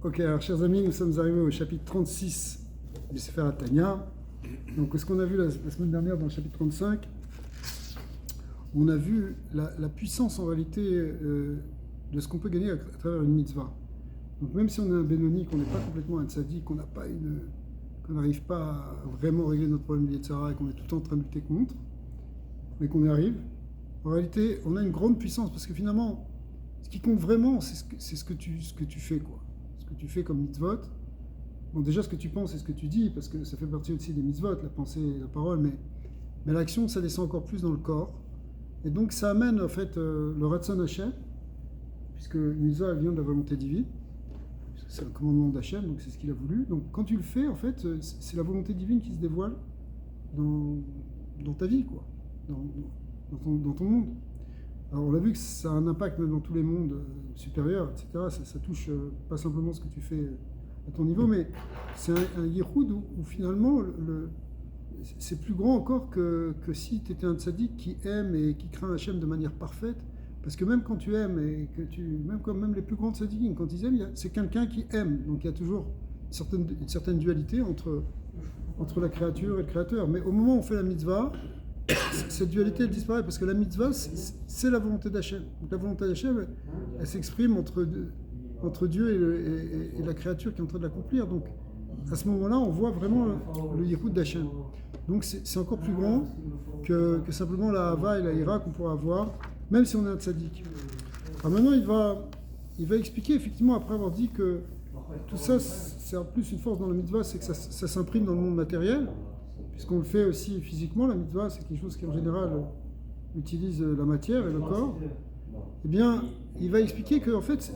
Ok, alors chers amis, nous sommes arrivés au chapitre 36 du Sefer Tanya. Donc ce qu'on a vu la semaine dernière dans le chapitre 35, on a vu la puissance en réalité de ce qu'on peut gagner à travers une mitzvah. Donc même si on est un Benoni, qu'on n'est pas complètement un tzaddik, qu'on n'arrive pas à vraiment régler notre problème de Yetzirah et qu'on est tout le temps en train de lutter contre, mais qu'on y arrive, en réalité on a une grande puissance parce que finalement ce qui compte vraiment c'est ce que tu fais quoi. Ce que tu fais comme mitzvot. Bon, déjà ce que tu penses et ce que tu dis, parce que ça fait partie aussi des mitzvot, la pensée et la parole, mais l'action ça descend encore plus dans le corps. Et donc ça amène en fait le Ratzon Hashem, puisque une mitzvah elle vient de la volonté divine, c'est un commandement d'Hachem, donc c'est ce qu'il a voulu. Donc quand tu le fais, en fait, c'est la volonté divine qui se dévoile dans ta vie, quoi, dans ton monde. Alors on a vu que ça a un impact même dans tous les mondes supérieurs, etc. Ça touche pas simplement ce que tu fais à ton niveau, mais c'est un yichud où finalement c'est plus grand encore que si tu étais un tzaddik qui aime et qui craint Hachem de manière parfaite. Parce que même quand tu aimes, et que même les plus grands tzaddikim, quand ils aiment, c'est quelqu'un qui aime. Donc il y a toujours une certaine dualité entre la créature et le créateur. Mais au moment où on fait la mitzvah, cette dualité elle disparaît parce que la mitzvah c'est la volonté d'Hachem. Donc la volonté d'Hachem elle s'exprime entre Dieu et la créature qui est en train de l'accomplir. Donc à ce moment-là on voit vraiment le yichud d'Hachem. Donc c'est encore plus grand que simplement la hava et la ira qu'on pourra avoir même si on est un tzaddik. Alors maintenant il va expliquer effectivement après avoir dit que tout ça c'est en plus une force dans la mitzvah, c'est que ça s'imprime dans le monde matériel. Puisqu'on le fait aussi physiquement, la mitzvah, c'est quelque chose qui en général utilise la matière et le corps, eh bien, il va expliquer qu'en fait,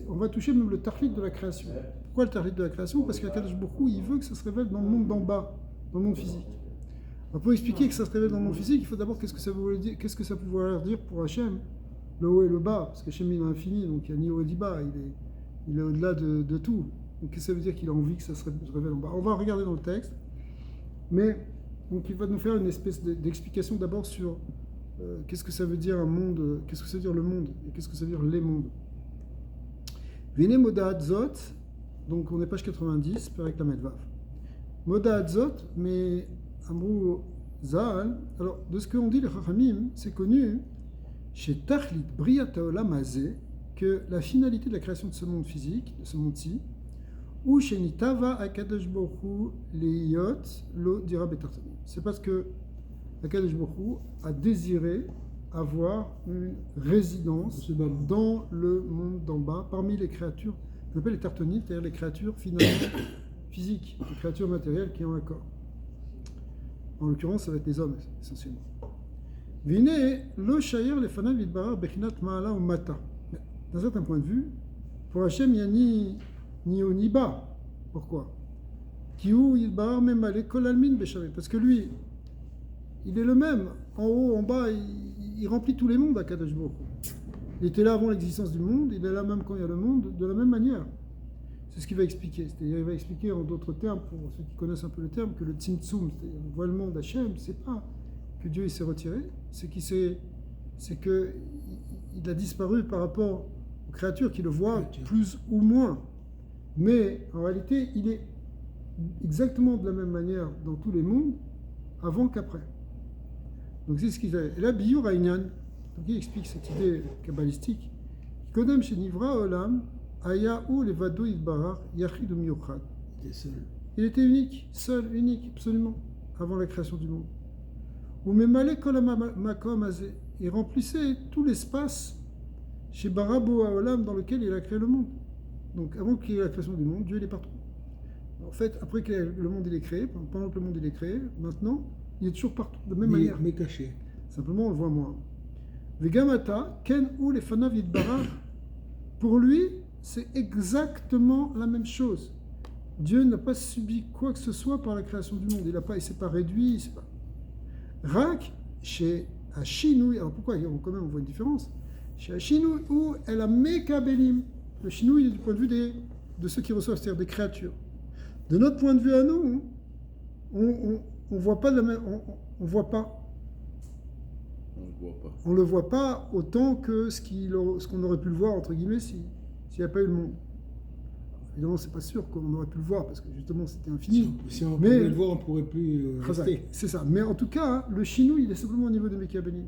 on va toucher même le tarlit de la création. Pourquoi le tarlit de la création? Parce qu'Akadosh Baruch Hu, il veut que ça se révèle dans le monde d'en bas, dans le monde physique. Alors, pour expliquer que ça se révèle dans le monde physique, il faut d'abord qu'est-ce que ça pouvait dire pour Hachem, le haut et le bas, parce qu'Hachem il est infini, donc il n'y a ni haut ni bas, il est au-delà de tout. Donc qu'est-ce que ça veut dire qu'il a envie que ça se révèle en bas? On va regarder dans le texte. Mais donc il va nous faire une espèce d'explication d'abord sur qu'est-ce que ça veut dire un monde, qu'est-ce que ça veut dire le monde et qu'est-ce que ça veut dire les mondes. Vine Moda Hadzot, donc on est page 90, Perek Lamed Vav. Moda Hadzot, mais Amrou Zaal, alors de ce qu'on dit les Chachamim, c'est connu chez Tachlit Briat Haolam Hazeh que la finalité de la création de ce monde physique, de ce monde-ci, ou Shenitava Akadosh Baruch Hu Liyot Lo Dira Betartanim. C'est parce que Akadosh Baruch Hu a désiré avoir une résidence dans le monde d'en bas, parmi les créatures qu'on appelle les tartonites, c'est-à-dire les créatures finalement physiques, les créatures matérielles qui ont un corps. En l'occurrence, ça va être les hommes essentiellement. Vine Lo Shayer Lefanav Yitbarar Bechinat Ma'ala ou Mata. D'un certain point de vue, pour Hachem, il y a ni haut ni bas. Pourquoi? Parce que lui, il est le même. En haut, en bas, il remplit tous les mondes à Kadosh Baruch Hu. Il était là avant l'existence du monde, il est là même quand il y a le monde, de la même manière. C'est ce qu'il va expliquer. C'est-à-dire, il va expliquer en d'autres termes, pour ceux qui connaissent un peu le terme, que le tzimtzum, c'est-à-dire le voilement d'Hachem, c'est pas que Dieu il s'est retiré, c'est qu'il a disparu par rapport aux créatures qui le voient plus ou moins. Mais en réalité, il est exactement de la même manière dans tous les mondes, avant qu'après. Donc c'est ce qu'il fait. Et là, Biyur Aïnyan, donc il explique cette idée kabbalistique. Kodem chez Nivra Olam, Ayahu Levado Yitbarar, Yachid Miyuchad. Il était seul. Il était unique, seul, unique, absolument, avant la création du monde. Ou Memale Kolam Makom Azeh. Il remplissait tout l'espace chez Barabo Olam dans lequel il a créé le monde. Donc avant qu'il y ait la création du monde, Dieu il est partout. En fait, après que le monde il est créé, pendant que le monde il est créé, maintenant, il est toujours partout, de même manière. Mais caché. Simplement, on le voit moins. Vegamata, Ken ou les Fanav Yitbarar, pour lui, c'est exactement la même chose. Dieu n'a pas subi quoi que ce soit par la création du monde. Il ne s'est pas réduit. Rak, chez Hachinouï, alors pourquoi quand même on voit une différence? Chez Hachinouï, où elle a Mekabelim. Le chinouille est du point de vue de ceux qui reçoivent, c'est-à-dire des créatures. De notre point de vue à nous, on voit pas de la même, on voit pas. On le voit pas autant que ce qu'on aurait pu le voir entre guillemets s'il n'y a pas eu le monde. évidemment, c'est pas sûr qu'on aurait pu le voir parce que justement c'était infini. Si on Mais- pouvait le voir, on pourrait plus rester. C'est ça. Mais en tout cas, le Chinou, il est simplement au niveau de Mekabelim.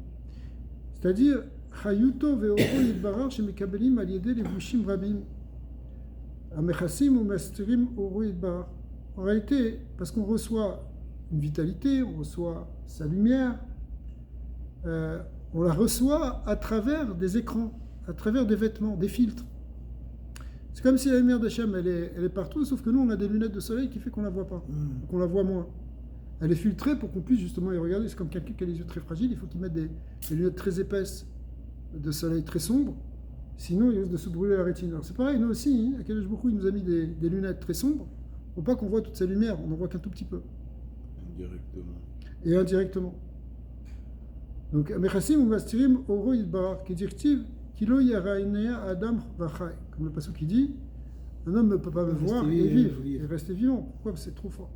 C'est-à-dire, Chayuto ve'oro yidbarar chez Mekabelim aliédé les Vushim Rabim. Amechassim ou Masterim oro yidbarar. En réalité, parce qu'on reçoit une vitalité, on reçoit sa lumière, on la reçoit à travers des écrans, à travers des vêtements, des filtres. C'est comme si la lumière d'Hachem, elle est partout, sauf que nous, on a des lunettes de soleil qui fait qu'on la voit pas, qu'on la voit moins. Elle est filtrée pour qu'on puisse justement y regarder. C'est comme quelqu'un qui a les yeux très fragiles, il faut qu'il mette des lunettes très épaisses de soleil très sombres, sinon il risque de se brûler la rétine. Alors c'est pareil, nous aussi, à Kadosh Baruch Hu, il nous a mis des lunettes très sombres, pour pas qu'on voit toute sa lumière, on n'en voit qu'un tout petit peu. Indirectement. Et indirectement. Donc, Mechassim ou Mastirim oro yidbarar, qui dirtive, kilo yarainea adam vachai. Comme le passage qui dit, un homme ne peut pas me voir et vivre, et rester vivant. Pourquoi? Parce que c'est trop fort.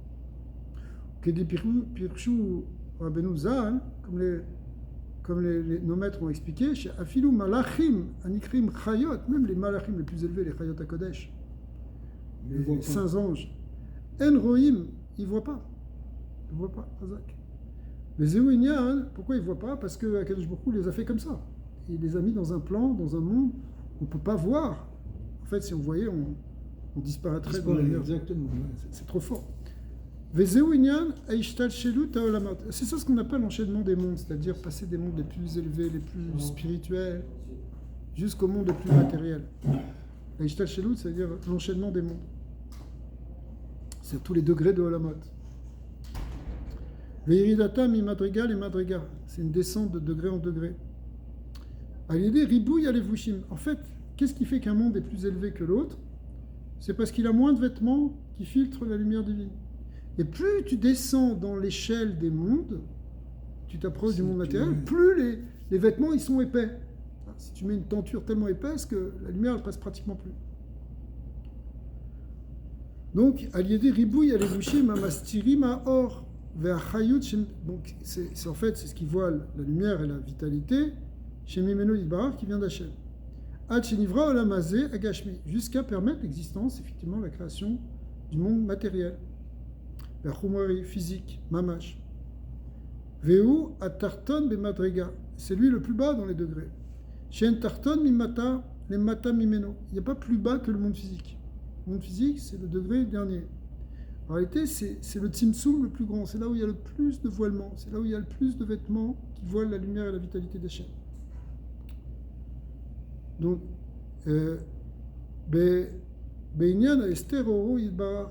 Kedi Pirshu Rabbeinu Zal, comme nos maîtres ont expliqué, chez Afilu Malachim, Anikrim Chayot, même les Malachim les plus élevés, les Chayot HaKodesh, les saints anges, En Rohim, ils ne voient pas. Ils ne voient pas, Hazak. Mais Zéouinyan, pourquoi ils ne voient pas? Parce que Akadosh Baruch Hu les a fait comme ça. Il les a mis dans un plan, dans un monde, on ne peut pas voir. En fait, si on voyait, on disparaîtrait dans la lumière. Exactement. C'est trop fort. C'est ça ce qu'on appelle l'enchaînement des mondes, c'est-à-dire passer des mondes les plus élevés, les plus spirituels, jusqu'au monde le plus matériel. L'Aishtal Shelut, c'est-à-dire l'enchaînement des mondes. C'est tous les degrés de Olamot. Veiridata mi madriga les madriga. C'est une descente de degré en degré. À l'idée, ribouille à levushim. En fait, qu'est-ce qui fait qu'un monde est plus élevé que l'autre? C'est parce qu'il a moins de vêtements qui filtrent la lumière divine. Et plus tu descends dans l'échelle des mondes, tu t'approches du monde matériel, plus les vêtements ils sont épais. Si tu mets une tenture tellement épaisse que la lumière ne passe pratiquement plus. Donc, Aliédé ribouille alevushim amastirim à or. Donc, c'est en fait c'est ce qui voile la lumière et la vitalité chez Mimeno Yidbarach qui vient d'Hachem. Ad shenivra olamazé agashmi, jusqu'à permettre l'existence, effectivement, la création du monde matériel. Berchumari, physique, mamash. Veu atarton bemadrega, c'est lui le plus bas dans les degrés. Shen tarton mimata, les mata mimeno. Il n'y a pas plus bas que le monde physique. Le monde physique, c'est le degré dernier. En réalité, c'est le tzimtzum le plus grand. C'est là où il y a le plus de voilement. C'est là où il y a le plus de vêtements qui voilent la lumière et la vitalité d'Hachem. Donc, Be'inyan Esther Oro Yidbarach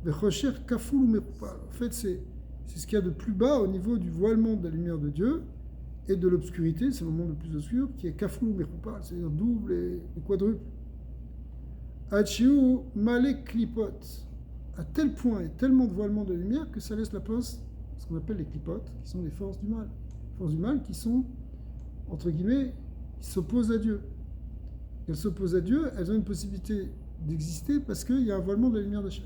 Vechosher Kaful Meroupal. En fait, c'est ce qu'il y a de plus bas au niveau du voilement de la lumière de Dieu et de l'obscurité, c'est le monde le plus obscur, qui est Kaful Meroupal, c'est-à-dire double et quadruple. Hachiu Malek Klipot, à tel point et tellement de voilement de lumière que ça laisse la place à ce qu'on appelle les Klipot, qui sont les forces du mal. Les forces du mal qui sont, entre guillemets, qui s'opposent à Dieu. Elles s'opposent à Dieu, elles ont une possibilité d'exister parce qu'il y a un voilement de la lumière d'Hachem.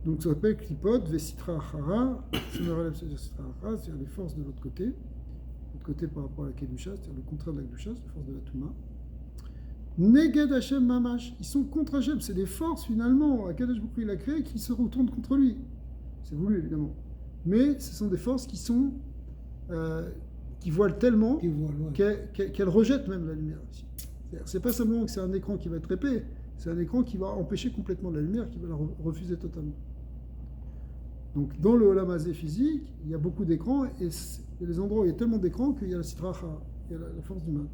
Donc ça s'appelle Klipot, Vesitra Achara, c'est-à-dire les forces de l'autre côté par rapport à la Kedusha, c'est-à-dire le contraire de la Kedusha, c'est les forces de la Touma. Neged Hashem Mamash, ils sont contre Hashem, c'est des forces finalement, Akadosh Baruch Hu il a créé, qui se retournent contre lui. C'est voulu évidemment. Mais ce sont des forces qui sont qui voilent tellement qu'elles rejettent même la lumière aussi. C'est pas simplement que c'est un écran qui va être épais, c'est un écran qui va empêcher complètement la lumière, qui va la refuser totalement. Donc dans le Olam Hazé physique, il y a beaucoup d'écrans, et il y a des endroits où il y a tellement d'écrans qu'il y a la sitracha, il y a la force du mal.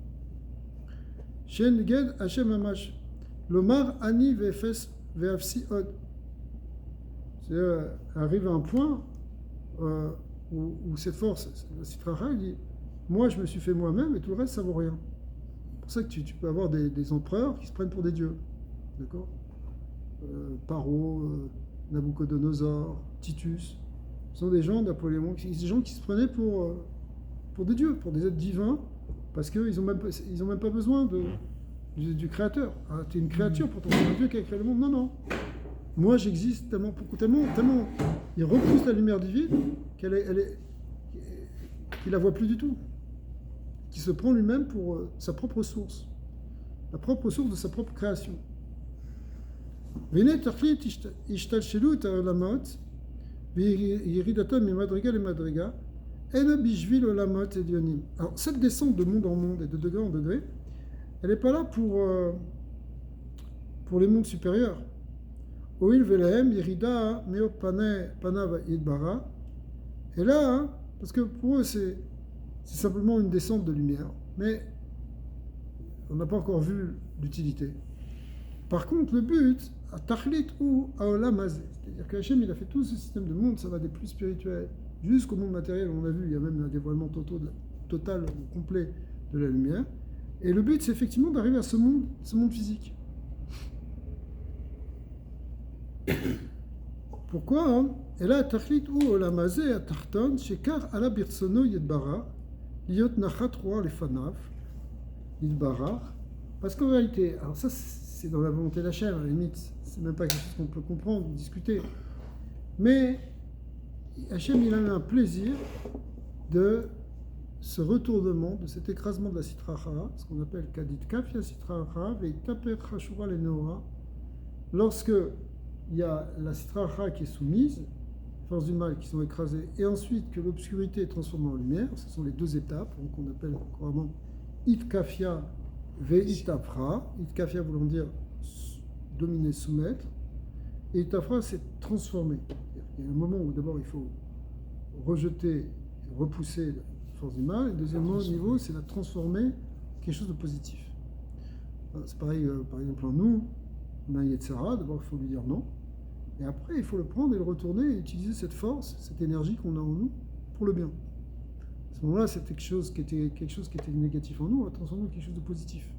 Shen Ged Hashem Amash, Lomar Ani Vefes Veafsi Od. C'est-à-dire, arrive à un point où cette force, la sitracha, il dit moi je me suis fait moi-même et tout le reste ça vaut rien. C'est pour ça que tu peux avoir des empereurs qui se prennent pour des dieux. D'accord, Paro, Nabucodonosor, Titus, ce sont des gens, Napoléon, des gens qui se prenaient pour des dieux, pour des êtres divins, parce qu'ils n'ont même pas besoin du créateur. Ah, tu es une créature, pourtant c'est un dieu qui a créé le monde. Non. Moi j'existe tellement, il repousse la lumière divine qu'il la voit plus du tout. Qui se prend lui-même pour sa propre source, la propre source de sa propre création. והנה תכלית השתלשלות העולמות וירידתם ממדרגה למדרגה, אין בשביל עולמות עליונים. Alors, cette descente de monde en monde et de degré en degré, elle n'est pas là pour les mondes supérieurs. Oil velehem yirida meo panav yidbara. Et là, hein, parce que pour eux, c'est simplement une descente de lumière, mais on n'a pas encore vu l'utilité. Par contre, le but, à Tachlit ou à Olam Hazeh, c'est-à-dire qu'Hachem, il a fait tout ce système de monde, ça va des plus spirituels jusqu'au monde matériel, on a vu, il y a même un dévoilement total, complet de la lumière. Et le but, c'est effectivement d'arriver à ce monde physique. Pourquoi hein? Et là, Tachlit ou Olam Hazeh, à Tarton, Shekar ala birsono yedbara, liot nachat roa lefanav, yedbara. Parce qu'en réalité, alors ça, c'est dans la volonté d'Hachem, à la limite, c'est même pas quelque chose qu'on peut comprendre, discuter. Mais Hachem, il a eu un plaisir de ce retournement, de cet écrasement de la Sitra Achara, ce qu'on appelle Kadit Kafia Sitra Achara, Veitaper Chashura Lenora, lorsque il y a la Sitra Achara qui est soumise, forces du mal qui sont écrasées, et ensuite que l'obscurité est transformée en lumière, ce sont les deux étapes, donc on appelle couramment It Kafia Veitapra, Itkafia voulant dire dominer, soumettre, et Itafra c'est transformer. Il y a un moment où d'abord il faut rejeter, repousser la force du mal, et deuxièmement niveau c'est la transformer en quelque chose de positif. C'est pareil, par exemple en nous, on a un Yetzara, d'abord il faut lui dire non, et après il faut le prendre et le retourner et utiliser cette force, cette énergie qu'on a en nous pour le bien. À ce moment-là, c'était quelque chose qui était négatif en nous, on va transformer en quelque chose de positif.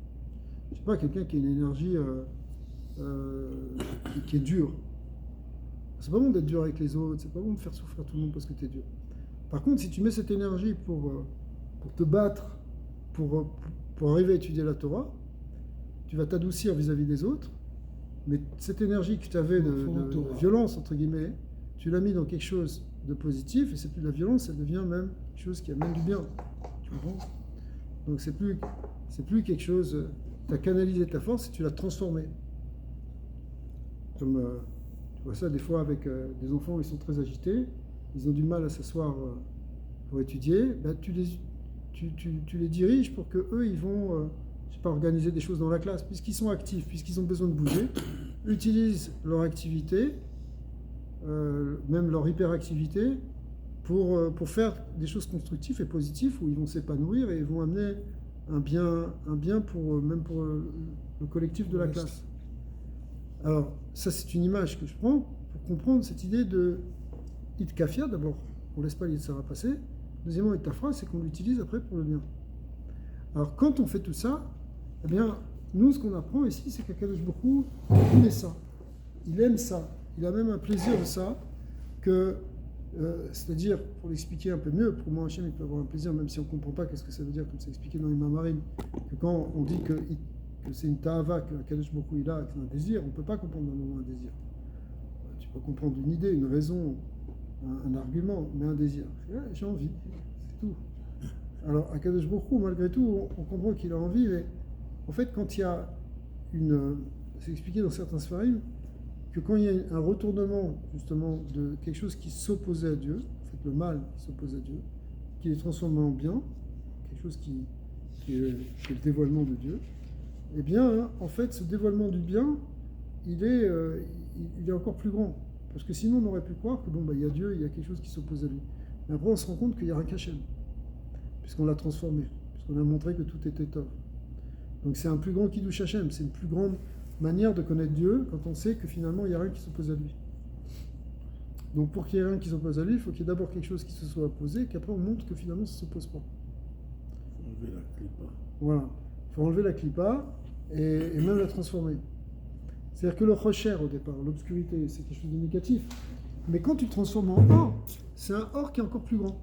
Je ne sais pas, quelqu'un qui a une énergie qui est dure. C'est pas bon d'être dur avec les autres, c'est pas bon de faire souffrir tout le monde parce que tu es dur. Par contre, si tu mets cette énergie pour te battre, pour arriver à étudier la Torah, tu vas t'adoucir vis-à-vis des autres, mais cette énergie que tu avais de violence, entre guillemets, tu l'as mis dans quelque chose de positif, et c'est plus de la violence, elle devient même quelque chose qui amène du bien. Tu comprends? Donc c'est plus quelque chose, tu as canalisé ta force et tu l'as transformée. Comme tu vois ça des fois avec des enfants, ils sont très agités, ils ont du mal à s'asseoir pour étudier, ben, tu les diriges pour que eux ils vont je sais pas, organiser des choses dans la classe, puisqu'ils sont actifs, puisqu'ils ont besoin de bouger, utilisent leur activité, même leur hyperactivité, pour faire des choses constructives et positives où ils vont s'épanouir et ils vont amener un bien même pour le collectif de la classe. Alors, ça c'est une image que je prends pour comprendre cette idée de Itkafia, d'abord, on ne laisse pas l'Yitzhara passer. Deuxièmement, Itafra, c'est qu'on l'utilise après pour le bien. Alors, quand on fait tout ça, eh bien, nous, ce qu'on apprend ici, c'est qu'Akadosh Baruch Hu, il aime ça. Il aime ça. Il a même un plaisir de ça, c'est-à-dire, pour l'expliquer un peu mieux, pour moi, Hachem, il peut avoir un plaisir, même si on ne comprend pas qu'est-ce que ça veut dire, comme c'est expliqué dans les Mamarim, que quand on dit que c'est une ta'ava, que Akadosh Baruch Hu, il a, c'est un désir, on ne peut pas comprendre un désir. Tu peux comprendre une idée, une raison, un argument, mais un désir. J'ai envie, c'est tout. Alors, Akadosh Baruch Hu, malgré tout, on comprend qu'il a envie, mais en fait, quand il y a c'est expliqué dans certains Sfarim, que quand il y a un retournement, justement, de quelque chose qui s'opposait à Dieu, en fait, le mal qui s'oppose à Dieu, qui est transformé en bien, quelque chose qui est le dévoilement de Dieu, eh bien, en fait, ce dévoilement du bien, il est encore plus grand. Parce que sinon, on aurait pu croire que, il y a Dieu, il y a quelque chose qui s'oppose à lui. Mais après, on se rend compte qu'il n'y a rien qu'Hachem, puisqu'on l'a transformé, puisqu'on a montré que tout était tort. Donc c'est un plus grand Kiddush Hashem, c'est une plus grande manière de connaître Dieu quand on sait que finalement il n'y a rien qui s'oppose à lui. Donc pour qu'il y ait rien qui s'oppose à lui, il faut qu'il y ait d'abord quelque chose qui se soit opposé, et qu'après on montre que finalement ça ne s'oppose pas. Il faut enlever la clipa. Voilà, il faut enlever la clipa et même la transformer. C'est-à-dire que le rocher au départ, l'obscurité, c'est quelque chose de négatif. Mais quand tu le transformes en or, c'est un or qui est encore plus grand.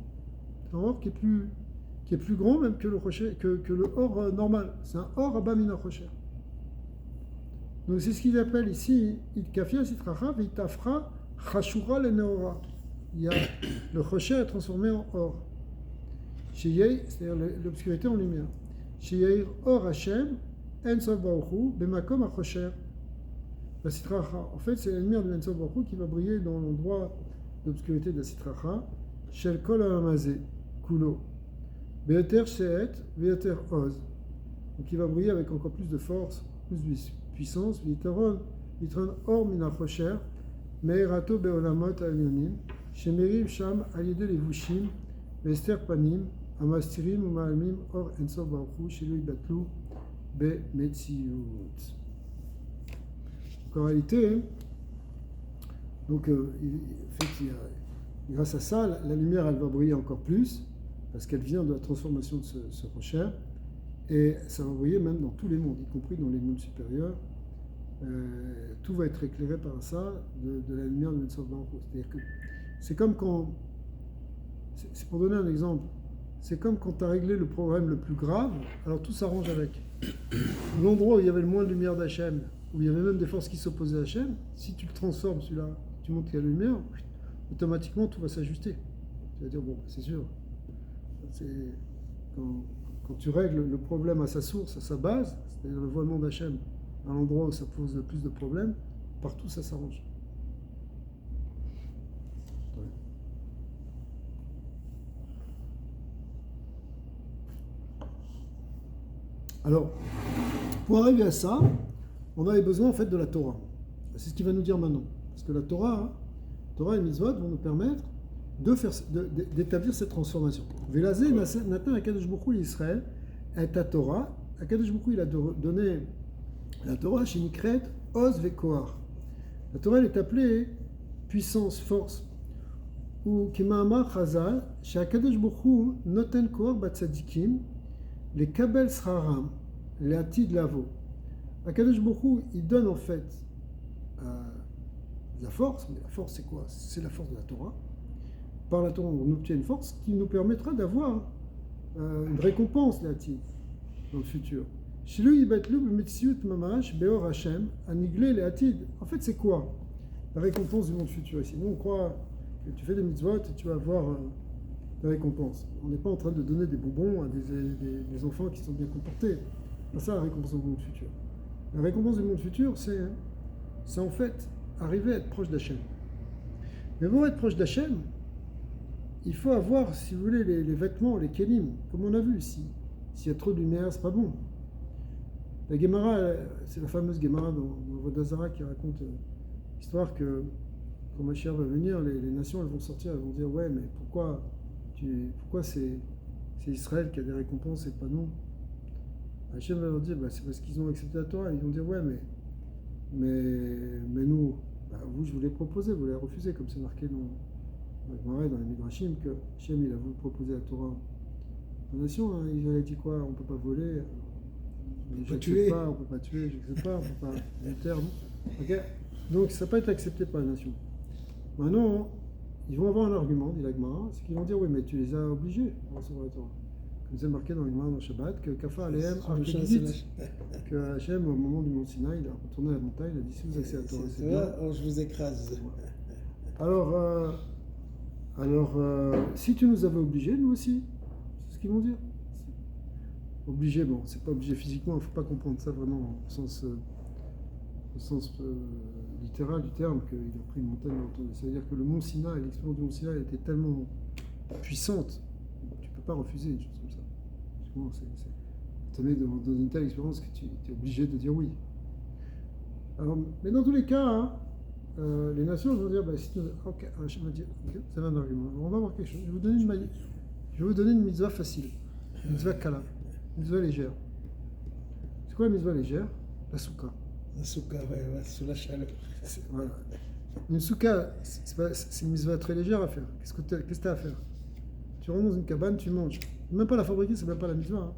C'est un or qui est plus grand même que le rocher, que le or normal. C'est un or abamina rocher. Donc c'est ce qu'il appelle ici Itkafia Sitracha Vitafra Chashura Leneora. Il y a le rocher est transformé en or. Sheyei, c'est-à-dire l'obscurité en lumière. Sheyei or Hashem En Sof Baruch Hu Bemakom HaChosher. la Sitracha. En fait, c'est la lumière de l'Ensof Baruch Hu qui va briller dans l'endroit d'obscurité de la Sitracha. Shel Kol HaMazé, Kulo. Be'eter She'et, Be'eter Oz. Donc il va briller avec encore plus de force, plus de puissance. V'yitron Or Min HaChosher, Me'erato Be'olamot HaElyonim, Shemeriv Sham Al-Yede Levushim, Ve'ester Panim, Amastirim U'Ma'almim Or Ensof Baruch Hu, Shelo Yibatlu Be'metziut. En réalité, donc, grâce à ça, la lumière, elle va briller encore plus, parce qu'elle vient de la transformation de ce rocher, et ça va briller même dans tous les mondes, y compris dans les mondes supérieurs. Tout va être éclairé par ça, de la lumière de l'Ensof Baruch Hu. C'est-à-dire que c'est comme quand, c'est pour donner un exemple, c'est comme quand tu as réglé le problème le plus grave, alors tout s'arrange avec. L'endroit où il y avait le moins de lumière d'Hachem, où il y avait même des forces qui s'opposaient à Hachem, si tu le transformes celui-là, tu montres qu'il y a la lumière, automatiquement tout va s'ajuster. Tu vas dire, bon, c'est sûr. Quand tu règles le problème à sa source, à sa base, c'est-à-dire le voilement d'Hachem, à l'endroit où ça pose le plus de problèmes, partout ça s'arrange. Ouais. Alors, pour arriver à ça, on avait besoin en fait de la Torah. C'est ce qu'il va nous dire maintenant. Parce que la Torah et Mitzvot vont nous permettre d'établir cette transformation. Velazé Natan Akadosh Baruch Hu l'Israël est à Torah. Akadosh Baruch Hu il a donné la Torah chez Nikret Oz Vekoar. La Torah elle est appelée puissance, force. Ou Kima'amar Chazal chez Akadosh Baruch Hu Noten Koar Batzadikim les Kabel Sraram les Atid Lavo. Akadosh Baruch Hu il donne en fait la force, mais la force c'est quoi? C'est la force de la Torah. Par la Torah, on obtient une force qui nous permettra d'avoir une récompense dans le futur. Shilu Yibatlu B'Metziut Mamash Beor Hashem Aniglé les Atid. En fait, c'est quoi la récompense du monde futur ici? Nous, on croit que tu fais des mitzvot et tu vas avoir des récompenses. On n'est pas en train de donner des bonbons à des enfants qui sont bien comportés. C'est ça la récompense du monde futur. La récompense du monde futur, c'est en fait arriver à être proche d'Hachem. Mais pour être proche d'Hachem, il faut avoir, si vous voulez, les vêtements, les kelim, comme on a vu ici. S'il y a trop de lumière, c'est pas bon. La Gemara, c'est la fameuse Gemara dans Avodah Zarah qui raconte l'histoire que quand Mashiach va venir, les nations elles vont sortir, elles vont dire ouais, mais pourquoi c'est Israël qui a des récompenses et pas nous? Hachem va leur dire bah, c'est parce qu'ils ont accepté la Torah. Ils vont dire ouais, mais nous, bah, vous je vous l'ai proposé, vous l'avez refusé, comme c'est marqué dans les Midrashim que Hachem il a voulu proposer la Torah aux nations. Hein, il a dit quoi? On ne peut pas voler. On ne peut pas tuer, je ne sais pas, on ne peut pas terre, non. Okay. Donc ça ne peut pas être accepté par les nations. Maintenant, ils vont avoir un argument, dit la Gemara, c'est qu'ils vont dire oui, mais tu les as obligés à recevoir la Torah. Comme c'est marqué dans la Gemara dans Shabbat, que Kafa Alehem Arkegidit, que Hachem, au moment du Mont Sinaï, il a retourné à la montagne, il a dit si vous acceptez la Torah, c'est bien. Oh, je vous écrase. Alors, si tu nous avais obligés, nous aussi, c'est ce qu'ils vont dire. Obligé, bon, c'est pas obligé physiquement, il ne faut pas comprendre ça vraiment au sens littéral du terme, qu'il a pris une montagne à l'entour. C'est-à-dire que le mont Sinaï, l'expérience du mont Sinaï était tellement puissante, tu ne peux pas refuser une chose comme ça. Tu te mets dans une telle expérience que tu es obligé de dire oui. Alors, mais dans tous les cas, hein, les nations vont dire, bah, si ok, je vais dire, okay, c'est un argument. Alors, on va voir quelque chose. Je vais vous donner une mitzvah facile, une mitzvah kala. Une mitzvah légère. C'est quoi la mitzvah légère? La souka. La souka, ouais, sous la chaleur. Voilà. Une souka, c'est une mitzvah très légère à faire. Qu'est-ce que tu as à faire? Tu rentres dans une cabane, tu manges. Même pas la fabriquer, c'est même pas la mitzvah. Hein.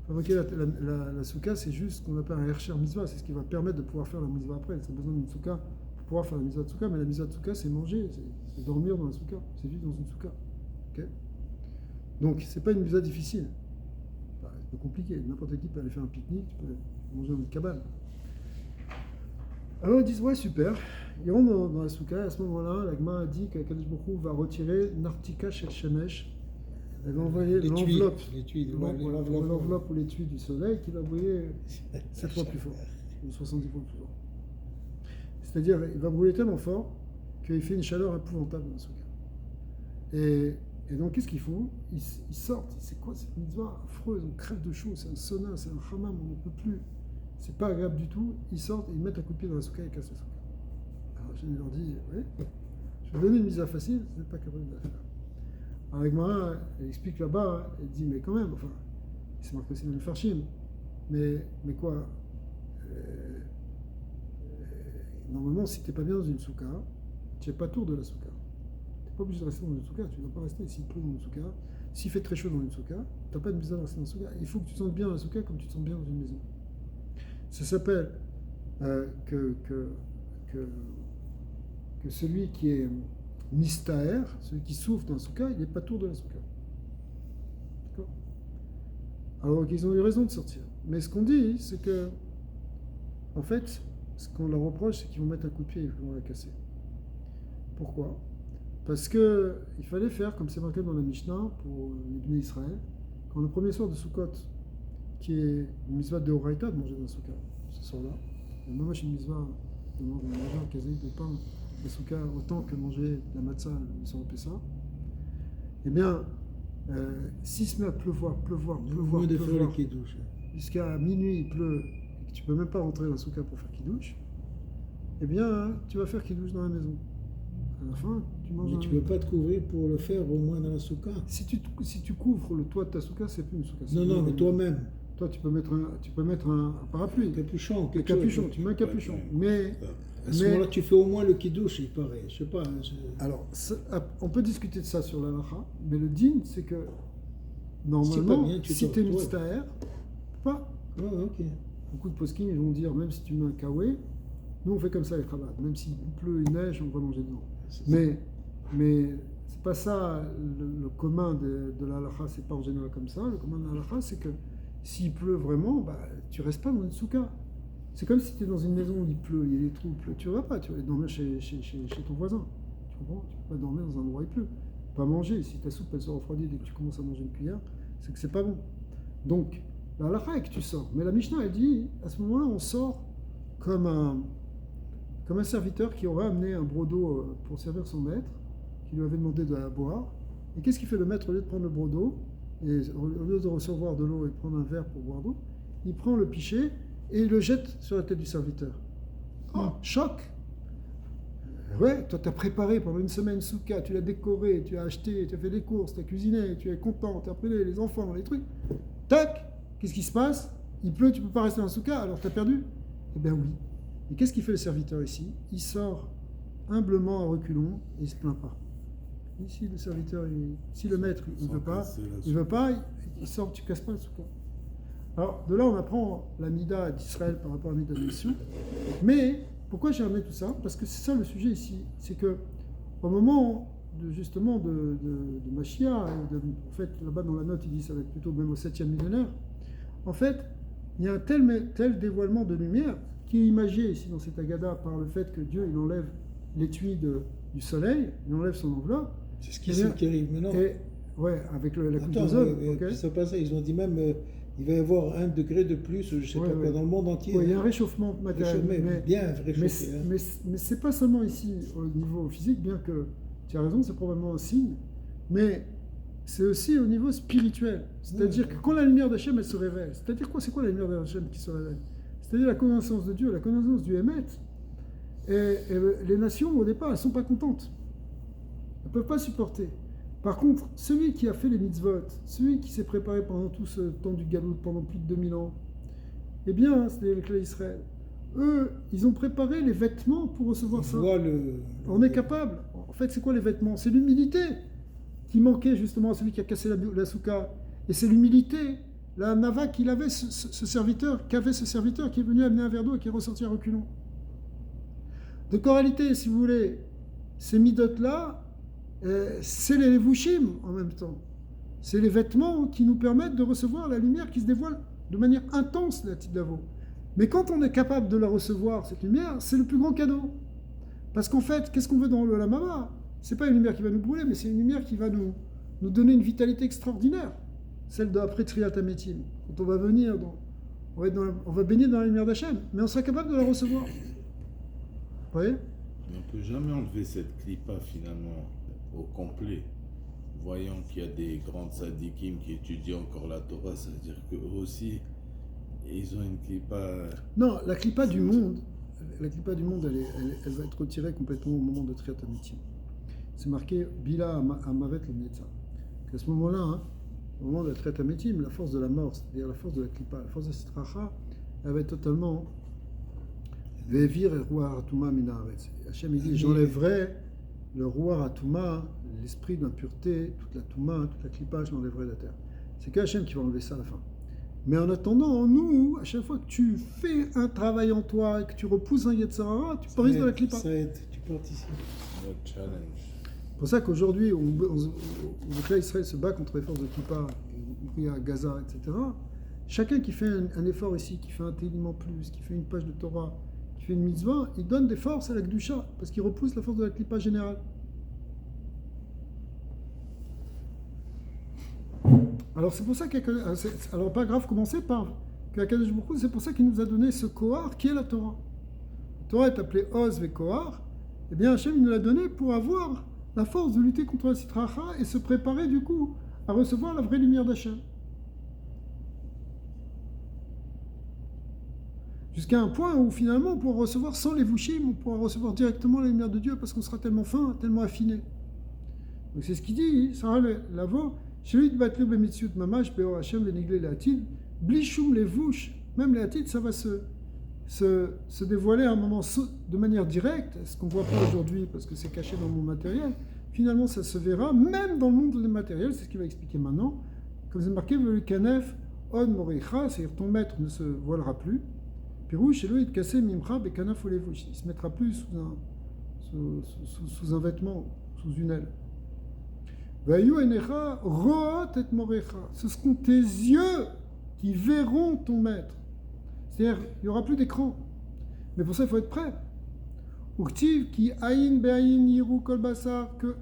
Fabriquer la souka, c'est juste ce qu'on appelle un hersher mitzvah. C'est ce qui va permettre de pouvoir faire la mitzvah après. Tu as besoin d'une souka pour pouvoir faire la mitzvah de souka. Mais la mitzvah de souka, c'est manger, c'est dormir dans la souka. C'est vivre dans une souka. Okay. Donc, c'est pas une mitzvah difficile. C'est compliqué, n'importe qui peut aller faire un pique-nique, tu peux manger dans une cabane. Alors ils disent ouais super, ils rentrent dans la souka, à ce moment-là, la Gemara a dit qu'Akadosh Baruch Hu va retirer Nartika Shel Shemesh, elle va envoyer l'enveloppe ou l'étui du soleil qui va briller 7 fois plus fort, ou 70 fois plus fort. C'est-à-dire, il va brûler tellement fort qu'il fait une chaleur épouvantable dans la souka. Et donc, qu'est-ce qu'ils font? Ils sortent. C'est quoi cette mitzvah affreuse? On crève de chaud, c'est un sauna, c'est un hammam, on n'en peut plus. C'est pas agréable du tout. Ils sortent, ils mettent un coup de pied dans la souka et cassent la souka. Alors, je leur dis, oui, je vais vous donner une mitzvah facile, vous n'êtes pas capable de la faire. Alors, avec Mara, elle explique là-bas, elle dit, mais quand même, enfin, c'est marqué aussi dans le Farshim, mais quoi normalement, si tu n'es pas bien dans une souka, tu n'es pas tour de la souka. Tu n'es pas obligé de rester dans une souka, tu ne dois pas rester s'il pleut dans une souka. S'il fait très chaud dans une souka, tu n'as pas de besoin de rester dans une souka. Il faut que tu te sentes bien dans la souka comme tu te sens bien dans une maison. Ça s'appelle que celui qui est mistaer, celui qui souffre dans la souka, il n'est pas tour de la souka. D'accord? Alors ils ont eu raison de sortir. Mais ce qu'on dit, c'est que, en fait, ce qu'on leur reproche, c'est qu'ils vont mettre un coup de pied et qu'ils vont la casser. Pourquoi? Parce qu'il fallait faire, comme c'est marqué dans la Mishnah, pour les Bnei Israël, quand le premier soir de Sukkot, qui est une mitzvah de Horaïta de manger dans la souka, ce soir-là, le moment une mitzvah de manger un kazaï de pain de souka autant que manger la matzah le soir de Pessah, eh bien, s'il se met à pleuvoir, Moins de faire le kiddush. jusqu'à minuit il pleut, et que tu peux même pas rentrer dans la souka pour faire kiddush, eh bien, tu vas faire kiddush dans la maison. À la fin, tu manges. Mais tu ne peux pas te couvrir pour le faire au moins dans la souka. Si tu couvres le toit de ta souka, c'est plus une souka. Non, mais toi-même. Toi, tu peux mettre un parapluie. Un capuchon. Un capuchon, tu mets un capuchon. Mais à ce moment-là, tu fais au moins le kiddush, il paraît. Je sais pas. Alors, on peut discuter de ça sur la halakha, mais le din, c'est que normalement, si tu es mitztaher, pas. Ah, ok. Beaucoup de poskim, ils vont dire, même si tu mets un kawé, nous on fait comme ça avec Chabad. Même s'il pleut, il neige, on va manger dedans. Mais c'est pas ça le commun de la halakha, c'est pas en général comme ça. Le commun de la halakha, c'est que s'il pleut vraiment, bah, tu restes pas dans une souka. C'est comme si tu es dans une maison où il pleut, il y a des trous, il pleut. Tu ne vas pas, tu vas dormir chez ton voisin. Tu comprends? Tu ne peux pas dormir dans un endroit où il pleut. Pas manger. Si ta soupe elle se refroidit dès que tu commences à manger une cuillère, c'est que c'est pas bon. Donc, la halakha est que tu sors. Mais la Mishnah, elle dit, à ce moment-là, on sort comme un serviteur qui aurait amené un broc d'eau pour servir son maître, qui lui avait demandé de la boire. Et qu'est-ce qu'il fait le maître au lieu de prendre le broc d'eau, et au lieu de recevoir de l'eau et de prendre un verre pour boire d'eau, il prend le pichet et il le jette sur la tête du serviteur. Oh, choc! Ouais, toi, tu as préparé pendant une semaine souka, tu l'as décoré, tu as acheté, tu as fait des courses, tu as cuisiné, tu es content, tu as pris les enfants, les trucs. Tac! Qu'est-ce qui se passe? Il pleut, tu ne peux pas rester dans le souka, alors tu as perdu? Eh bien oui. Et qu'est-ce qu'il fait le serviteur ici? Il sort humblement à reculons et il ne se plaint pas. Ici, le serviteur, si le maître il veut pas, il sort, tu ne casses pas le souka. Alors, de là, on apprend la Mida d'Israël par rapport à la Mida de Mission. Mais, pourquoi j'ai amené tout ça? Parce que c'est ça le sujet ici. C'est que, au moment justement de Mashiach, en fait, là-bas dans la note, il dit que ça va être plutôt même au 7e millénaire. En fait, il y a un tel dévoilement de lumière qui est imagé ici dans cette Agada par le fait que Dieu, il enlève l'étui du soleil, il enlève son enveloppe. C'est ce qui arrive maintenant. Ouais, avec la couche d'ozone. Okay. C'est pas ça, ils ont dit même il va y avoir 1 degré de plus, je ne sais pas quoi, dans le monde entier. Il y a un réchauffement matériel. Bien réchauffé. Mais ce n'est pas seulement ici au niveau physique, bien que tu as raison, c'est probablement un signe, mais c'est aussi au niveau spirituel. C'est-à-dire que quand la lumière d'Hachem, elle se révèle, c'est-à-dire quoi? C'est quoi la lumière d'Hachem qui se révèle? C'est-à-dire la connaissance de Dieu, la connaissance du Hémet. Et les nations, au départ, elles ne sont pas contentes. Elles ne peuvent pas supporter. Par contre, celui qui a fait les mitzvot, celui qui s'est préparé pendant tout ce temps du Galout, pendant plus de 2000 ans, eh bien, c'était avec l'Israël. Eux, ils ont préparé les vêtements pour recevoir ça. On est capable. En fait, c'est quoi les vêtements? C'est l'humilité qui manquait justement à celui qui a cassé la souka. Et c'est l'humilité, la nava qu'il avait, ce serviteur, qui est venu amener un verre d'eau et qui est ressorti à reculons. Donc en réalité, si vous voulez, ces midotes-là, c'est les levushim en même temps. C'est les vêtements qui nous permettent de recevoir la lumière qui se dévoile de manière intense, la petite Davo. Mais quand on est capable de la recevoir, cette lumière, c'est le plus grand cadeau. Parce qu'en fait, qu'est-ce qu'on veut dans le Lamama? C'est pas une lumière qui va nous brûler, mais c'est une lumière qui va nous donner une vitalité extraordinaire. Celle d'après Triat Hametim. Quand on va venir, on va baigner dans la lumière d'Hachem, mais on sera capable de la recevoir. voyez? Mais on ne peut jamais enlever cette clipa finalement au complet. Voyant qu'il y a des grandes sadikim qui étudient encore la Torah, ça veut dire qu'eux aussi, ils ont une clipa. Non, la clipa du monde, elle va être retirée complètement au moment de Triat Amitim. C'est marqué Bila Amavet le Netza. À ce moment-là, hein, au moment de la Triat Amitim, la force de la mort, c'est-à-dire la force de la clipa, la force de Sitracha, elle va être totalement Ve'evir et Ruach Atuma Mina Haaretz. Hachem il dit j'enlèverai le Ruach Atuma, l'esprit d'impureté, toute la Touma, toute la clipa, je l'enlèverai de la terre. C'est que Hachem qui va enlever ça à la fin. Mais en attendant, nous, à chaque fois que tu fais un travail en toi et que tu repousses un Yetzirah, tu parises de la clipa. Ça aide, tu participes. Notre challenge. C'est pour ça qu'aujourd'hui, le Israël se bat contre les forces de clipa, il y a Gaza, etc. Chacun qui fait un effort ici, qui fait un Télim en plus, qui fait une page de Torah, qui fait une mitzvah, il donne des forces à la Gdusha, parce qu'il repousse la force de la clipa générale. Alors c'est pour ça alors pas grave, commencer par qu'Akadosh Baruch Hu, c'est pour ça qu'il nous a donné ce Kohar qui est la Torah. La Torah est appelée Oz ve Kohar. Eh bien Hachem il nous l'a donné pour avoir la force de lutter contre la Sitracha et se préparer du coup à recevoir la vraie lumière d'Hachem. Jusqu'à un point où finalement on pourra recevoir sans les Vushim, on pourra recevoir directement la lumière de Dieu parce qu'on sera tellement fin, tellement affiné. Donc c'est ce qu'il dit, Sarah Lavo. Celui de Batlu Bemitsiut Mamash, Beor Hashem, Venigle Leatid, Blishum les Vouches, même les Hatid, ça va se dévoiler à un moment de manière directe, ce qu'on ne voit pas aujourd'hui parce que c'est caché dans le monde matériel. Finalement, ça se verra même dans le monde matériel, c'est ce qu'il va expliquer maintenant. Comme c'est marqué, le Kanef, On Moricha, c'est-à-dire ton maître ne se voilera plus. Pirouche, chez lui, Kassé Mimcha, Bekanaf ou les Vouches, il ne se mettra plus sous un vêtement, sous une aile. Ce seront tes yeux qui verront ton maître. C'est-à-dire, il n'y aura plus d'écran. Mais pour ça, il faut être prêt. Urtiv qui aïn be'aïn yiru kol basar, que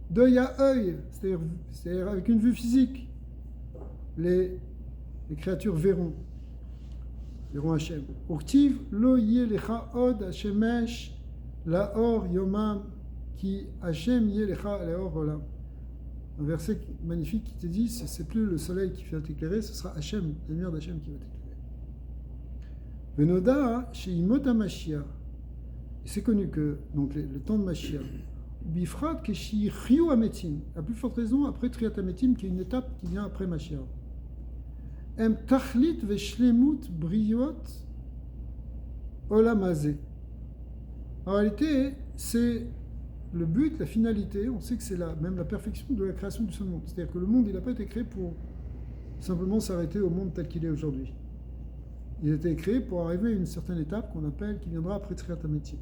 d'œil à œil, c'est-à-dire avec une vue physique, les créatures verront Hachem. Urtiv lo yé lecha od hashemesh laor yomam. Qui Hachem yelecha leor olam. Un verset magnifique qui te dit c'est plus le soleil qui va t'éclairer, ce sera Hachem, la lumière d'Hachem qui va t'éclairer. Venoda chez Imot HaMashiach. C'est connu que donc le temps de Mashiach, Bifrat que chez Chiyu Ametim, à plus forte raison après Triat Ametim, qui est une étape qui vient après Mashiach. Em tachlit veshlemut briot olamazé. En réalité, c'est le but, la finalité, on sait que c'est même la perfection de la création du seul monde. C'est-à-dire que le monde, il n'a pas été créé pour simplement s'arrêter au monde tel qu'il est aujourd'hui. Il a été créé pour arriver à une certaine étape qui viendra après Triat Ametim.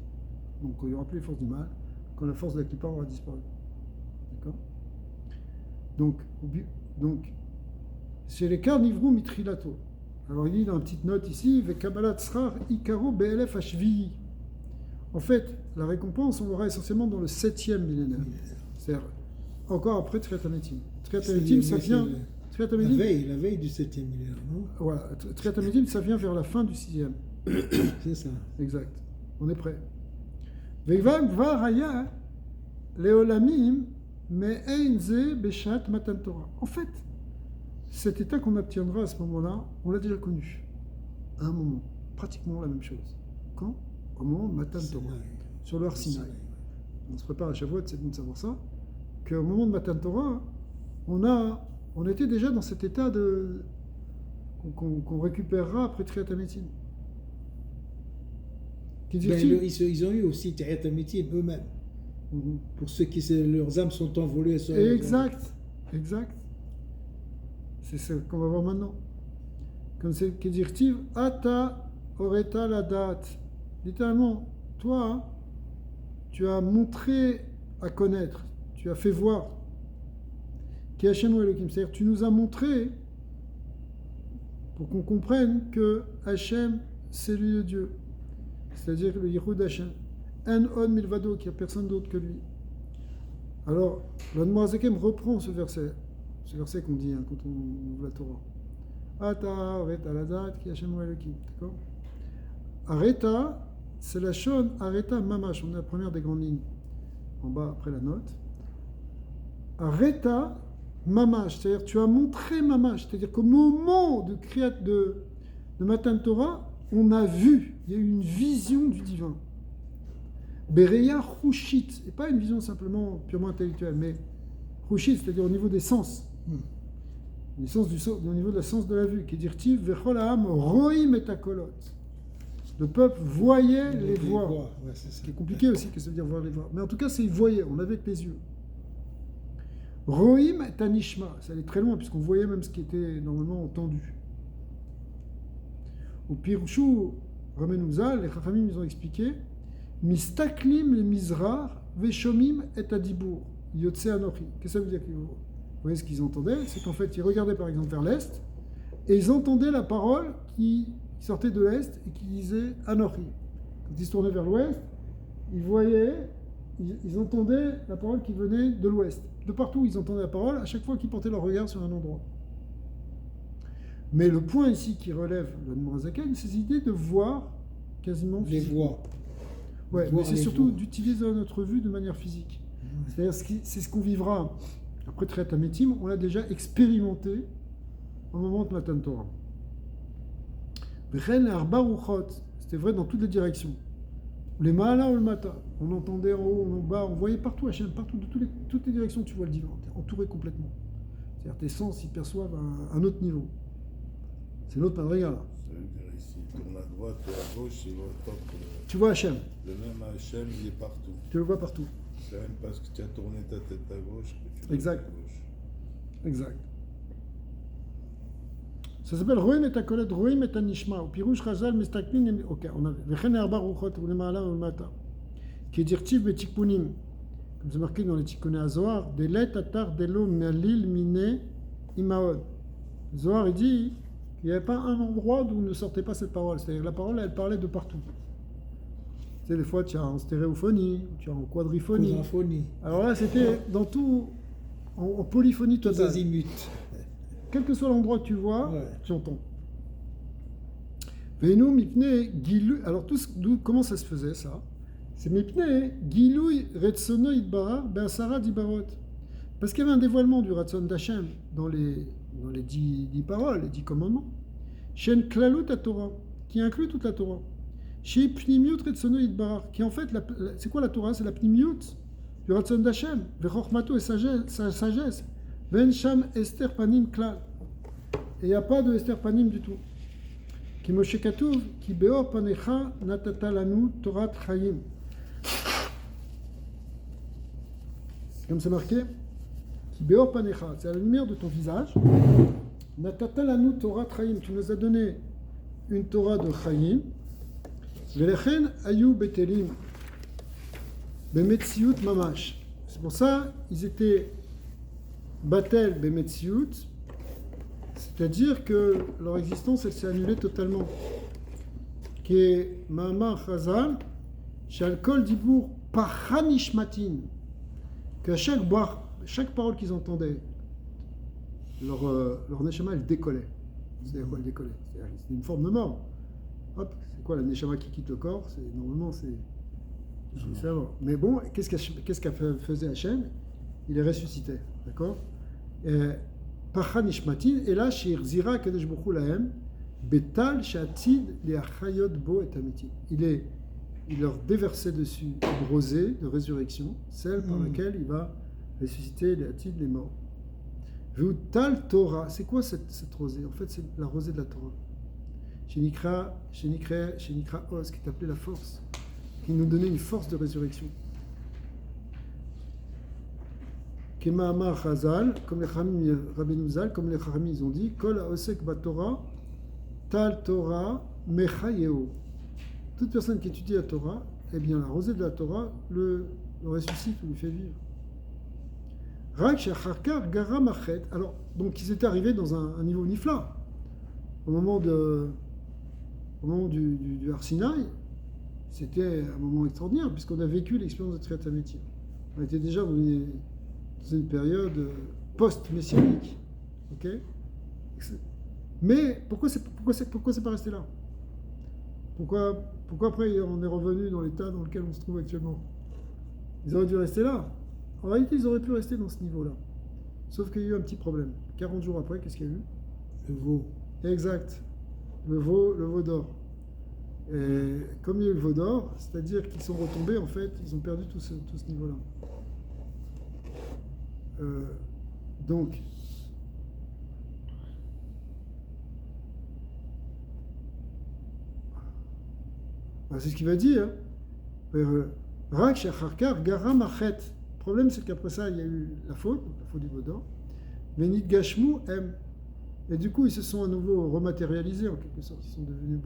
Donc il n'y aura plus les forces du mal, quand la force de la Klippa aura disparu. D'accord ? Donc, chez les Karnivrou Mitrilato. Alors il dit dans une petite note ici, Vekabalat Srar Ikaro Be'elef Hashvi. En fait, la récompense, on l'aura essentiellement dans le 7e millénaire. C'est-à-dire encore après Triat Ametim. Triat Ametim, ça vient... La veille du 7e millénaire, non ? Voilà. Triat Ametim, ça vient vers la fin du 6e. C'est ça. Exact. On est prêt. Veivam varaya leolamim me'einze beshat matan Torah. En fait, cet état qu'on obtiendra à ce moment-là, on l'a déjà connu. À un moment. Pratiquement la même chose. Quand ? Au moment de Matan Torah, sur le Har Sinaï. On se prépare à Shavuot, c'est bon de savoir ça, qu'au moment de Matan Torah, on était déjà dans cet état qu'on récupérera après Triat Ametim. Ils ont eu aussi Triat Ametim eux-mêmes. Pour ceux qui leurs âmes sont envolées. Exact. C'est ce qu'on va voir maintenant. Comme c'est qui dit Ata oreta la date. Littéralement, toi, tu as montré à connaître, tu as fait voir qui Hachem ou Elohim. C'est-à-dire, tu nous as montré pour qu'on comprenne que Hachem, c'est lui le Dieu. C'est-à-dire le Yichud Hachem. En on milvado, qu'il n'y a personne d'autre que lui. Alors, l'Admorazekem reprend ce verset qu'on dit quand on ouvre la Torah. Ata, areta, ladat, qui Hachem ou Elohim. D'accord ? Areta, c'est la Shon Areta Mamash. On est à la première des grandes lignes, en bas après la note. Areta Mamash, c'est-à-dire tu as montré Mamash, c'est-à-dire qu'au moment de Matan Torah, on a vu, il y a eu une vision du divin. Bereya Rushit, et pas une vision simplement purement intellectuelle, mais Rushit, c'est-à-dire au niveau des sens. Au niveau de la sens de la vue, qui est dirtiv, Vechol Ha'am Roim et Akolot. Le peuple voyait les voix. Ouais, c'est ça. Ce qui est compliqué aussi, que ça veut dire voir les voix. Mais en tout cas, c'est voyait, on avait avec les yeux. Roim et Anishma, ça allait très loin, puisqu'on voyait même ce qui était normalement entendu. Au Pirouchou, Ramenuzal, les Chachamim, ils ont expliqué Mistaklim les Mizrar, Veshomim et Adibour, Yotse Anochi. Qu'est-ce que ça veut dire? Vous voyez ce qu'ils entendaient? C'est qu'en fait, ils regardaient par exemple vers l'Est, et ils entendaient la parole qui sortait de l'Est et qui disait Anochi. Quand ils se tournaient vers l'Ouest, ils voyaient, ils entendaient la parole qui venait de l'Ouest. De partout, ils entendaient la parole, à chaque fois qu'ils portaient leur regard sur un endroit. Mais le point ici qui relève le Morazaken, c'est cette idée de voir quasiment Les physiquement. voix. Ouais, Voir mais c'est les surtout voix. d'utiliser notre vue de manière physique. C'est-à-dire c'est ce qu'on vivra après Triat Hametim, on l'a déjà expérimenté au moment de Matan Torah. V'chen arba ruchot, c'était vrai dans toutes les directions. Les Maala ou le Mata, on entendait en haut, en bas, on voyait partout Hachem, partout, de toutes les directions tu vois le divin, t'es entouré complètement. C'est-à-dire tes sens, ils perçoivent un autre niveau. C'est l'autre madriga là. Ça veut dire ici, tourne à droite et à gauche, et au top. Tu vois Hachem, Le même Hachem, il est partout. tu le vois partout. C'est même parce que tu as tourné ta tête à gauche que tu Exact. vois à gauche. Exact. Ça s'appelle Roim et Akolet, Roim et Anishma. Au Pirouche Chazal, Mestakmin, ok, on avait. Vechen Arba Ruchot, ou le Maala ou le Mata. Qui est dirtiv betikpunim. Comme c'est marqué dans les Tikkuné à Zohar, Delet Atar Delo Melil Mine Imaod. Zohar, il dit qu'il n'y avait pas un endroit d'où ne sortait pas cette parole. C'est-à-dire la parole, elle parlait de partout. Tu sais, des fois, tu as en stéréophonie, tu as en quadriphonie. Quadraphonie. Alors là, c'était dans tout, en polyphonie Tous totale. azimuts. Quel que soit l'endroit que tu vois, Ouais. tu entends. Veinu mipne gilu. Alors, comment ça se faisait, ça? C'est mipne gilu retsono idbarar be'asara dibarot. Parce qu'il y avait un dévoilement du Ratson d'Hachem dans les 10 paroles, les 10 commandements. Shen klalut à Torah, qui inclut toute la Torah. Chez pnimiut retsono idbarar, qui en fait, c'est quoi la Torah? C'est la pnimiut du Ratson d'Hachem. Vechochmato et sa sagesse. Ven sham ester panim klal. Et il n'y a pas de ester panim du tout. Ki Moshe Katuv, ki beor panecha natata lanu Torat chayim. Comme c'est marqué, ki beor panecha, c'est à la lumière de ton visage. Natata lanu Torat chayim, tu nous as donné une Torah de chayim. Velechen ayu betelim. Bemetziut mamash. C'est pour ça, ils étaient Batel Bemetziut, c'est-à-dire que leur existence elle s'est annulée totalement. Qui est Mahamar Chazal, Shalkol Dibour Pachanishmatin, que chaque parole qu'ils entendaient, leur neshama elle décollait. C'est-à-dire quoi elle décollait? C'est une forme de mort. Hop, c'est quoi la neshama qui quitte le corps? Normalement c'est la mort. Mais bon, qu'est-ce qu'a faisait Hachem? Il les ressuscitait, d'accord? Pacha Nishmatin, et là, chez Zira Kadesh Bokhu Lahem, Betal Shatid les Achayot Bo et Amitim. Il leur déversait dessus une rosée de résurrection, celle par laquelle il va ressusciter les Hatid, les morts. Tal Torah, c'est quoi cette rosée? En fait, c'est la rosée de la Torah. Chez Nikra Oz, qui est appelée la force, qui nous donnait une force de résurrection. Kema'amar Chazal, comme les Rabbeinu Zal, comme les Chachamim ils ont dit, Kol ha'osek b'Torah, tal Torah mechayeo. Toute personne qui étudie la Torah, eh bien la rosée de la Torah le ressuscite ou lui fait vivre. Rak shecharkar gara machet. Alors, donc ils étaient arrivés dans un niveau nifla. Au moment du Har Sinaï, c'était un moment extraordinaire, puisqu'on a vécu l'expérience de Triat Hametim. On était déjà dans une période post-messianique. Ok? Mais pourquoi c'est pas resté là? Pourquoi après on est revenu dans l'état dans lequel on se trouve actuellement? Ils auraient dû rester là. En réalité, ils auraient pu rester dans ce niveau-là. Sauf qu'il y a eu un petit problème. 40 jours après, qu'est-ce qu'il y a eu? Le veau. Exact. Le veau d'or. Et comme il y a eu le veau d'or, c'est-à-dire qu'ils sont retombés, en fait, ils ont perdu tout ce niveau-là. Donc, c'est ce qu'il va dire. Rak shacharkar garam achet. Le problème, c'est qu'après ça, il y a eu la faute du veau d'or. Venit gashmu em. Et du coup, ils se sont à nouveau rematérialisés, en quelque sorte. Ils sont devenus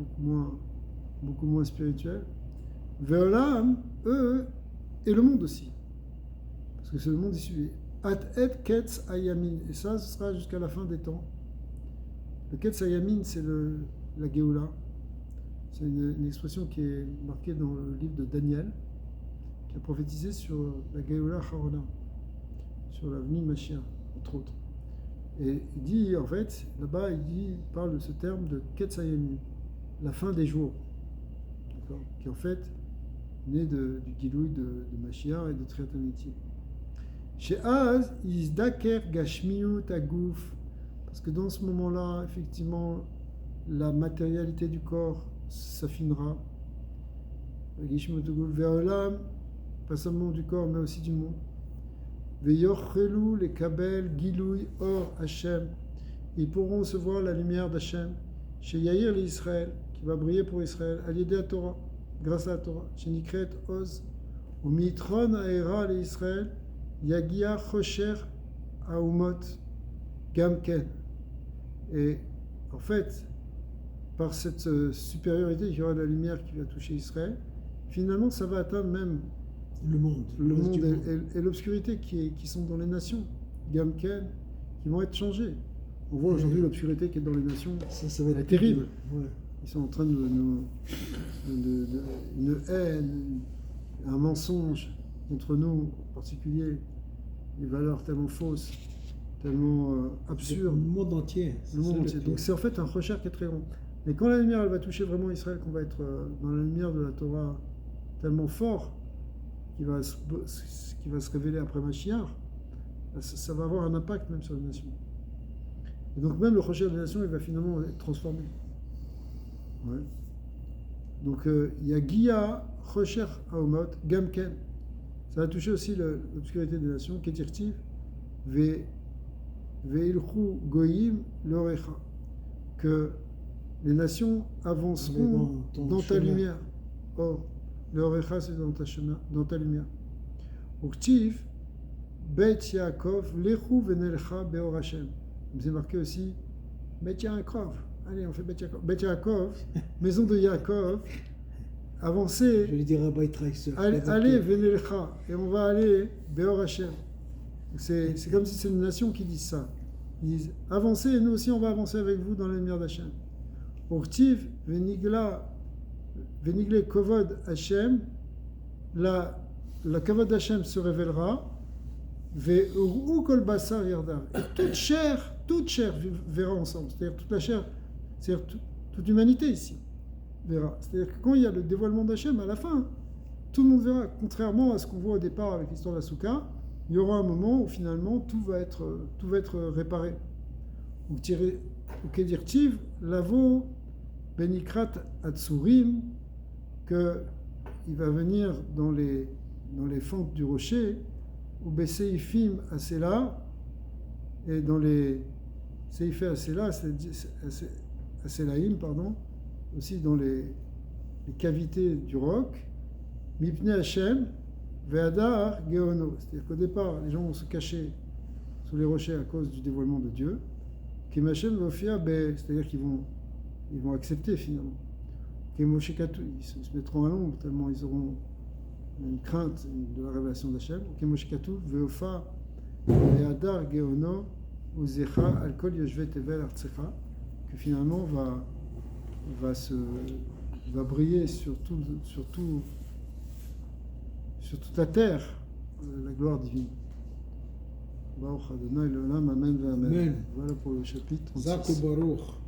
beaucoup moins spirituels. Veolam, eux, et le monde aussi. Parce que c'est le monde issu. At et ketz ayamin. Et ça, ce sera jusqu'à la fin des temps. Le ketz ayamin, c'est la Géoula. C'est une expression qui est marquée dans le livre de Daniel, qui a prophétisé sur la Géoula Harona, sur la venue de Mashiach, entre autres. Et il dit, en fait, là-bas, il parle de ce terme de Ketz Hayamin, la fin des jours, qui en fait né du Gilouï de Mashiach et de Triat HaMetim. Chez Az, Izdaker Gashmiut Agouf, parce que dans ce moment-là, effectivement, la matérialité du corps s'affinera. Gashmiut Agouf, Ve'olam, pas seulement du corps, mais aussi du monde. Ve'yorchelu les kabel Gilouï or Hashem, ils pourront recevoir la lumière d'Hashem. Chez Yair l'Israël, qui va briller pour Israël, à l'idée à Torah, grâce à la Torah. Chez Nikret Oz, au Mitron Aera l'Israël, Yagia Chosher Aumot Gamken. Et en fait, par cette supériorité qui aura de la lumière qui va toucher Israël, finalement ça va atteindre même le monde et l'obscurité qui sont dans les nations, Gamken, qui vont être changées. On voit aujourd'hui l'obscurité qui est dans les nations, ça va être terrible. Ouais. Ils sont en train de une haine, un mensonge contre nous, en particulier, des valeurs tellement fausses, tellement absurdes. Le monde entier. Le monde entier. Donc c'est en fait un recherche qui est très grand. Mais quand la lumière elle va toucher vraiment Israël, qu'on va être dans la lumière de la Torah tellement fort, qui va se révéler après Mashiach, ça va avoir un impact même sur les nations. Et donc même le recherche des nations, il va finalement être transformé. Ouais. Donc il y a Gia, Chosher Haomot, Gamken. Ça va toucher aussi l'obscurité des nations, Ketirtiv, Veilchu Goyim Lorecha. Que les nations avanceront dans ta lumière. Or, Lorecha c'est dans ta lumière. Uktiv, Bet Yaakov, Lechu Venelcha Beor Hashem. C'est marqué aussi Bet Yaakov. Allez, on fait Bet Yaakov. Bet Yaakov, maison de Yaakov, avancez. Je vais dire Rabbi Traxler. Allez, Venelcha. Et on va aller Beor Hashem. C'est comme si c'est une nation qui dit ça. Ils disent avancez et nous aussi on va avancer avec vous dans la lumière d'Hachem. Urtiv, Venigle Kovod Hashem, la Kovod d'Hachem se révélera. Ve'uru kol basar yardav. Et toute chair verra ensemble. C'est-à-dire toute la chair, c'est-à-dire toute l'humanité ici verra. C'est-à-dire que quand il y a le dévoilement d'Hachem, à la fin, tout le monde verra. Contrairement à ce qu'on voit au départ avec l'histoire de la Souka, il y aura un moment où finalement tout va être réparé. Ou Kedirtiv, Lavo, Benikrat Atsurim, qu'il va venir dans les fentes du rocher, ou Beseifim Asela, et dans les Seifé Asela, Aselaim, pardon, aussi dans les cavités du roc, Mipne Hashem, Ve'adar Geono. C'est-à-dire qu'au départ, les gens vont se cacher sous les rochers à cause du dévoilement de Dieu. Kimachem Vofia Be, c'est-à-dire qu'ils vont accepter finalement. Kemoshekatu, ils se mettront à l'ombre tellement ils auront une crainte de la révélation d'Hachem. Kemoshekatu Veofa Ve'adar Geono Uzecha Alkol Yoshvet Tevel Artsecha, que finalement va briller sur toute la terre, la gloire divine. Baruch Adonai l'olam, amen, amen. Voilà pour le chapitre 36. Zak Baruch.